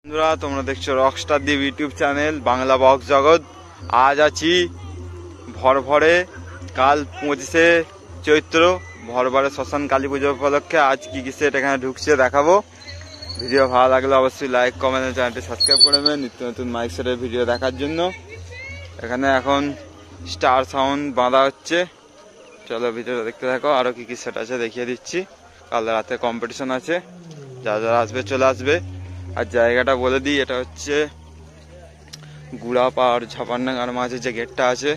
বন্ধুরা তোমরা দেখছো রকস্টার দ্বীপ ইউটিউব চ্যানেল বাংলা বক্স জগৎ। আজ আছি ভরভরে, কাল 25শে চৈত্র, ভরভরে শ্মশান কালী পুজো উপলক্ষে আজ কি কি সেট এখানে ঢুকছে দেখাবো। ভিডিও ভালো লাগলে অবশ্যই লাইক কমেন্ট, চ্যানেলটি সাবস্ক্রাইব করে নেবেন নিত্য নতুন মাইক সেটের ভিডিও দেখার জন্য। এখানে এখন স্টার সাউন্ড বাঁধা হচ্ছে, চলো ভিডিওটা দেখতে থাকো। আরও কি কি সেট আছে দেখিয়ে দিচ্ছি। কাল রাতে কম্পিটিশন আছে, যারা যারা আসবে চলে আসবে। আর জায়গাটা বলে দিই, এটা হচ্ছে গুড়াপাড় ঝাপান্ডাঙ্গার মাঝে যে গেটটা আছে,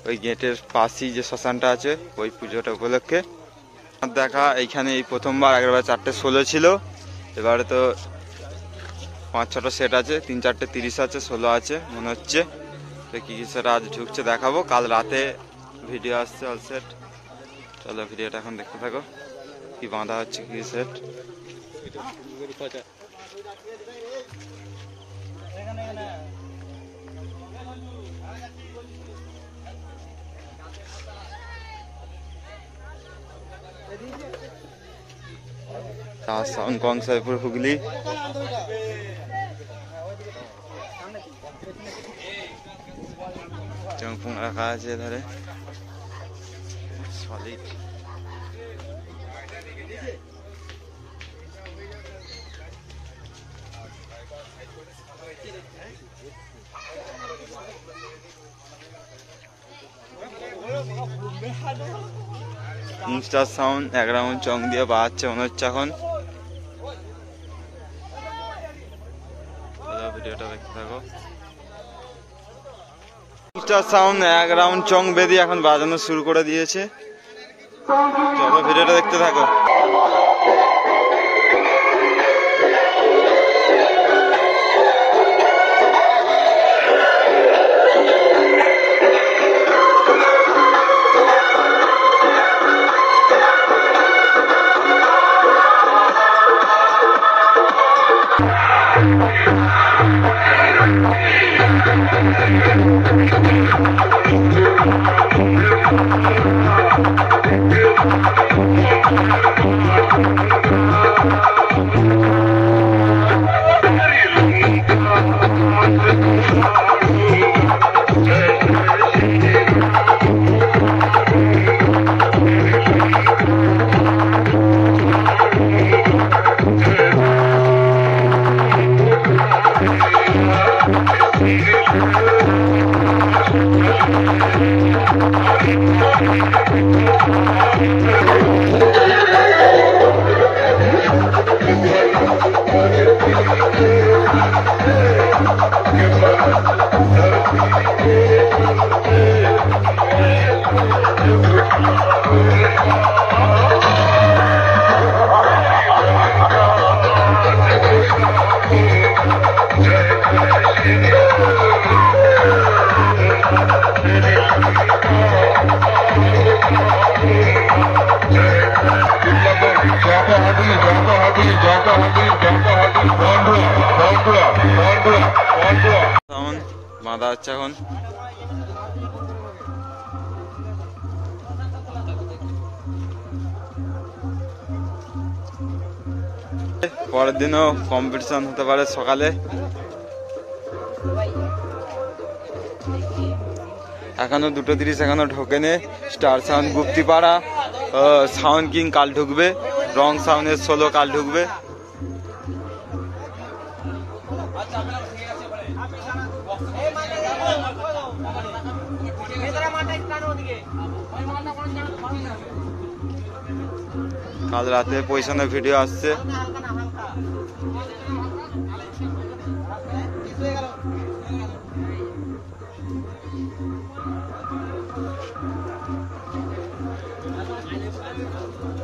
ওই গেটের পাশেই যে শ্মশানটা আছে, ওই পুজোটা উপলক্ষে দেখা। এইখানে এই প্রথমবার, আগেরবার 4টে 16 ছিল, এবারে তো 5-6টা সেট আছে, 3-4টে 30 আছে, 16 আছে মনে হচ্ছে। তো কী কী সেট আজ ঢুকছে দেখাবো। কাল রাতে ভিডিও আসছে অল সেট। চলো ভিডিওটা এখন দেখতে থাকো, কি বাঁধা হচ্ছে কি সেট। সাউন্ড কংসাইপুর হুগলি। চংপুং রাখা আছে এধারে সলিড। ইনস্টার সাউন্ড 1 রাউন্ড চং দিয়ে বাজাচ্ছে মনে হচ্ছে এখন। ভিডিওটা দেখতে থাকো। ইনস্টার সাউন্ড 1 রাউন্ড চং বেঁধে এখন বাজানো শুরু করে দিয়েছে। চলো ভিডিওটা দেখতে থাকো। বাঁধা হচ্ছে এখন। পরের দিনও কম্পিটিশন হতে পারে সকালে। এখনো 2:30 এখনো ঢোকেনে। Star sound Guptipara, sound king কাল ঢুকবে, রং সাউন্ডের 16 কাল ঢুকবে। কাল রাতে পয়সানোর ভিডিও আসছে।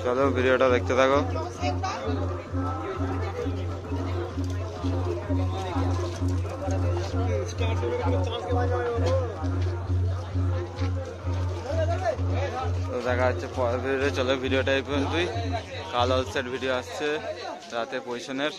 চলো ভিডিওটা দেখতে থাকো। দেখা যাচ্ছে পরের ভিডিও। চলো ভিডিওটা এই পর্যন্তই। কাল অল সেট ভিডিও আসছে রাতে পজিশনের।